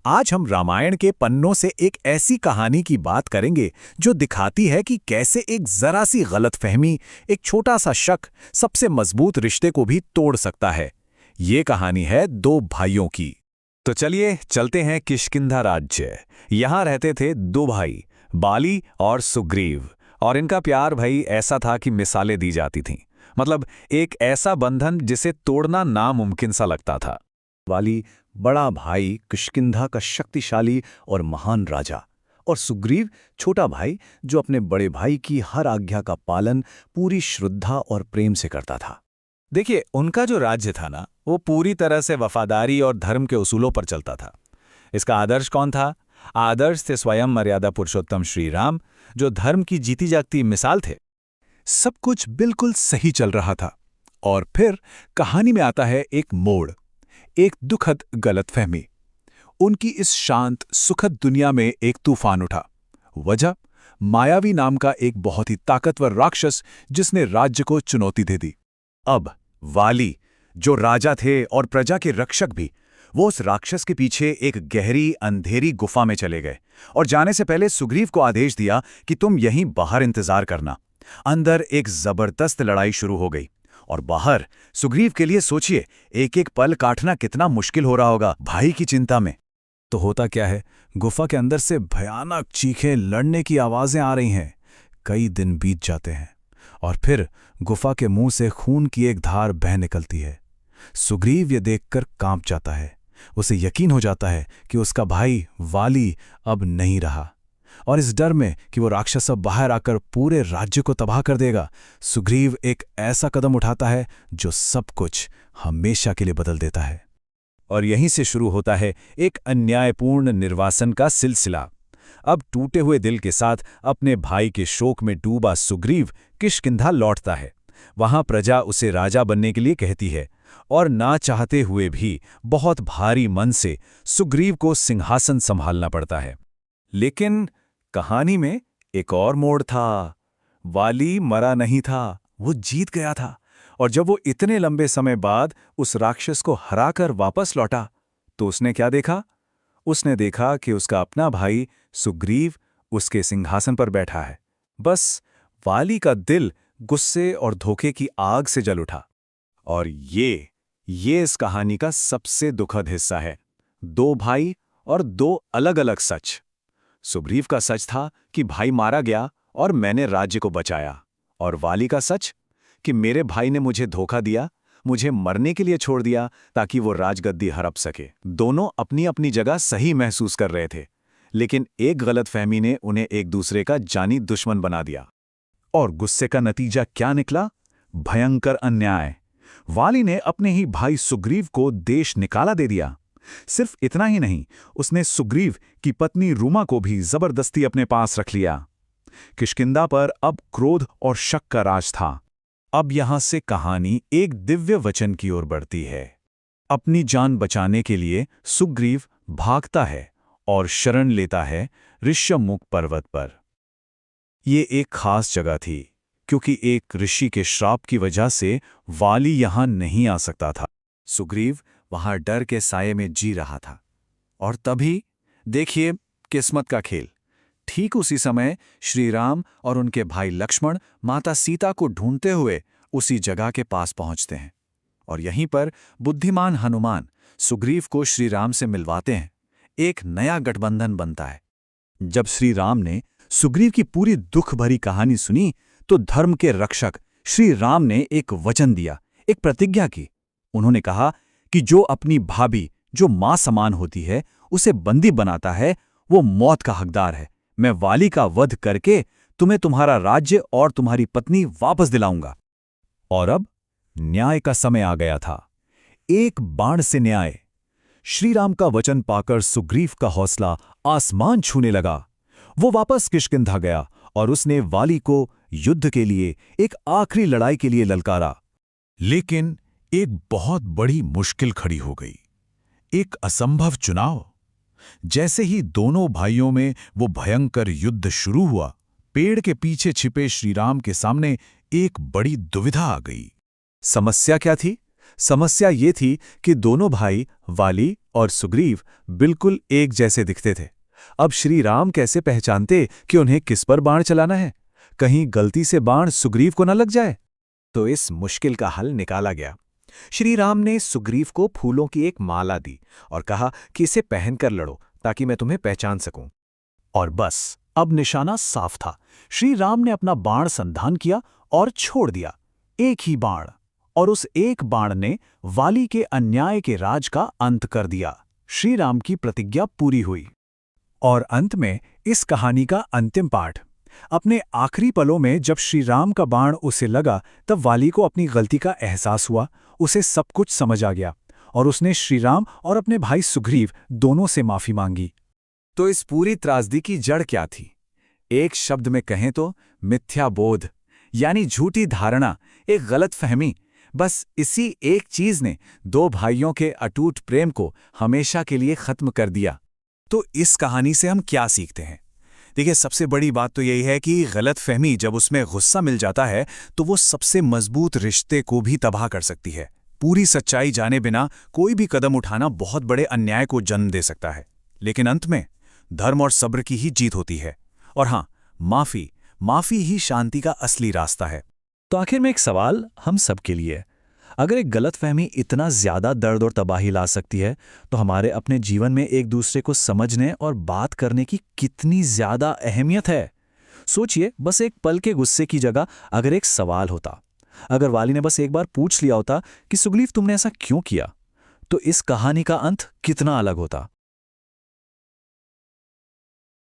आज हम रामायण के पन्नों से एक ऐसी कहानी की बात करेंगे जो दिखाती है कि कैसे एक जरा सी गलतफहमी, एक छोटा सा शक सबसे मजबूत रिश्ते को भी तोड़ सकता है। ये कहानी है दो भाइयों की। तो चलिए चलते हैं किष्किंधा राज्य। यहाँ रहते थे दो भाई, बाली और सुग्रीव, और इनका प्यार भाई ऐसा था कि मिसालें दी जाती थीं। मतलब एक ऐसा बंधन जिसे तोड़ना नामुमकिन सा लगता था। वाली बड़ा भाई, किष्किंधा का शक्तिशाली और महान राजा, और सुग्रीव छोटा भाई जो अपने बड़े भाई की हर आज्ञा का पालन पूरी श्रद्धा और प्रेम से करता था। देखिए, उनका जो राज्य था ना, वो पूरी तरह से वफादारी और धर्म के उसूलों पर चलता था। इसका आदर्श कौन था? आदर्श थे स्वयं मर्यादा पुरुषोत्तम श्री राम, जो धर्म की जीती जागती मिसाल थे। सब कुछ बिल्कुल सही चल रहा था, और फिर कहानी में आता है एक मोड़, एक दुखद गलतफहमी। उनकी इस शांत सुखद दुनिया में एक तूफान उठा। वजह मायावी नाम का एक बहुत ही ताकतवर राक्षस, जिसने राज्य को चुनौती दे दी। अब वाली, जो राजा थे और प्रजा के रक्षक भी, वो उस राक्षस के पीछे एक गहरी अंधेरी गुफा में चले गए और जाने से पहले सुग्रीव को आदेश दिया कि तुम यहीं बाहर इंतजार करना। अंदर एक जबरदस्त लड़ाई शुरू हो गई, और बाहर सुग्रीव के लिए सोचिए, एक एक पल काटना कितना मुश्किल हो रहा होगा भाई की चिंता में। तो होता क्या है, गुफा के अंदर से भयानक चीखें, लड़ने की आवाजें आ रही हैं। कई दिन बीत जाते हैं और फिर गुफा के मुंह से खून की एक धार बह निकलती है। सुग्रीव ये देखकर कांप जाता है। उसे यकीन हो जाता है कि उसका भाई वाली अब नहीं रहा, और इस डर में कि वो राक्षस अब बाहर आकर पूरे राज्य को तबाह कर देगा, सुग्रीव एक ऐसा कदम उठाता है जो सब कुछ हमेशा के लिए बदल देता है। और यहीं से शुरू होता है एक अन्यायपूर्ण निर्वासन का सिलसिला। अब टूटे हुए दिल के साथ अपने भाई के शोक में डूबा सुग्रीव किष्किंधा लौटता है। वहां प्रजा उसे राजा बनने के लिए कहती है, और ना चाहते हुए भी बहुत भारी मन से सुग्रीव को सिंहासन संभालना पड़ता है। लेकिन कहानी में एक और मोड़ था। वाली मरा नहीं था, वो जीत गया था। और जब वो इतने लंबे समय बाद उस राक्षस को हराकर वापस लौटा, तो उसने क्या देखा? उसने देखा कि उसका अपना भाई सुग्रीव उसके सिंहासन पर बैठा है। बस वाली का दिल गुस्से और धोखे की आग से जल उठा। और ये इस कहानी का सबसे दुखद हिस्सा है। दो भाई और दो अलग-अलग सच। सुग्रीव का सच था कि भाई मारा गया और मैंने राज्य को बचाया, और वाली का सच कि मेरे भाई ने मुझे धोखा दिया, मुझे मरने के लिए छोड़ दिया ताकि वो राजगद्दी हड़प सके। दोनों अपनी अपनी जगह सही महसूस कर रहे थे, लेकिन एक गलतफहमी ने उन्हें एक दूसरे का जानी दुश्मन बना दिया। और गुस्से का नतीजा क्या निकला? भयंकर अन्याय। वाली ने अपने ही भाई सुग्रीव को देश निकाला दे दिया। सिर्फ इतना ही नहीं, उसने सुग्रीव की पत्नी रूमा को भी जबरदस्ती अपने पास रख लिया। किष्किंधा पर अब क्रोध और शक का राज था। अब यहां से कहानी एक दिव्य वचन की ओर बढ़ती है। अपनी जान बचाने के लिए सुग्रीव भागता है और शरण लेता है ऋष्यमुख पर्वत पर। ये एक खास जगह थी, क्योंकि एक ऋषि के श्राप की वजह से वाली यहां नहीं आ सकता था। सुग्रीव वहां डर के साये में जी रहा था। और तभी देखिए किस्मत का खेल। ठीक उसी समय श्री राम और उनके भाई लक्ष्मण माता सीता को ढूंढते हुए उसी जगह के पास पहुंचते हैं, और यहीं पर बुद्धिमान हनुमान सुग्रीव को श्री राम से मिलवाते हैं। एक नया गठबंधन बनता है। जब श्री राम ने सुग्रीव की पूरी दुख भरी कहानी सुनी, तो धर्म के रक्षक श्री राम ने एक वचन दिया, एक प्रतिज्ञा की। उन्होंने कहा कि जो अपनी भाभी, जो मां समान होती है, उसे बंदी बनाता है, वो मौत का हकदार है। मैं वाली का वध करके तुम्हें तुम्हारा राज्य और तुम्हारी पत्नी वापस दिलाऊंगा। और अब न्याय का समय आ गया था। एक बाण से न्याय। श्री राम का वचन पाकर सुग्रीव का हौसला आसमान छूने लगा। वो वापस किष्किंधा गया और उसने वाली को युद्ध के लिए, एक आखिरी लड़ाई के लिए ललकारा। लेकिन एक बहुत बड़ी मुश्किल खड़ी हो गई, एक असंभव चुनाव। जैसे ही दोनों भाइयों में वो भयंकर युद्ध शुरू हुआ, पेड़ के पीछे छिपे श्रीराम के सामने एक बड़ी दुविधा आ गई। समस्या क्या थी? समस्या ये थी कि दोनों भाई वाली और सुग्रीव बिल्कुल एक जैसे दिखते थे। अब श्री राम कैसे पहचानते कि उन्हें किस पर बाण चलाना है? कहीं गलती से बाण सुग्रीव को न लग जाए। तो इस मुश्किल का हल निकाला गया। श्री राम ने सुग्रीव को फूलों की एक माला दी और कहा कि इसे पहनकर लड़ो ताकि मैं तुम्हें पहचान सकूं। और बस अब निशाना साफ था। श्री राम ने अपना बाण संधान किया और छोड़ दिया, एक ही बाण, और उस एक बाण ने वाली के अन्याय के राज का अंत कर दिया। श्री राम की प्रतिज्ञा पूरी हुई। और अंत में इस कहानी का अंतिम पाठ। अपने आखिरी पलों में जब श्री राम का बाण उसे लगा, तब वाली को अपनी गलती का एहसास हुआ। उसे सब कुछ समझ आ गया और उसने श्री राम और अपने भाई सुग्रीव दोनों से माफी मांगी। तो इस पूरी त्रासदी की जड़ क्या थी? एक शब्द में कहें तो मिथ्या बोध, यानी झूठी धारणा, एक गलत फहमी। बस इसी एक चीज ने दो भाइयों के अटूट प्रेम को हमेशा के लिए खत्म कर दिया। तो इस कहानी से हम क्या सीखते हैं? देखिए, सबसे बड़ी बात तो यही है कि गलत फहमी जब उसमें गुस्सा मिल जाता है तो वो सबसे मजबूत रिश्ते को भी तबाह कर सकती है। पूरी सच्चाई जाने बिना कोई भी कदम उठाना बहुत बड़े अन्याय को जन्म दे सकता है। लेकिन अंत में धर्म और सब्र की ही जीत होती है। और हाँ, माफी ही शांति का असली रास्ता है। तो आखिर में एक सवाल हम सबके लिए, अगर एक गलतफहमी इतना ज्यादा दर्द और तबाही ला सकती है, तो हमारे अपने जीवन में एक दूसरे को समझने और बात करने की कितनी ज्यादा अहमियत है। सोचिए, बस एक पल के गुस्से की जगह अगर एक सवाल होता, अगर वाली ने बस एक बार पूछ लिया होता कि सुग्रीव तुमने ऐसा क्यों किया, तो इस कहानी का अंत कितना अलग होता।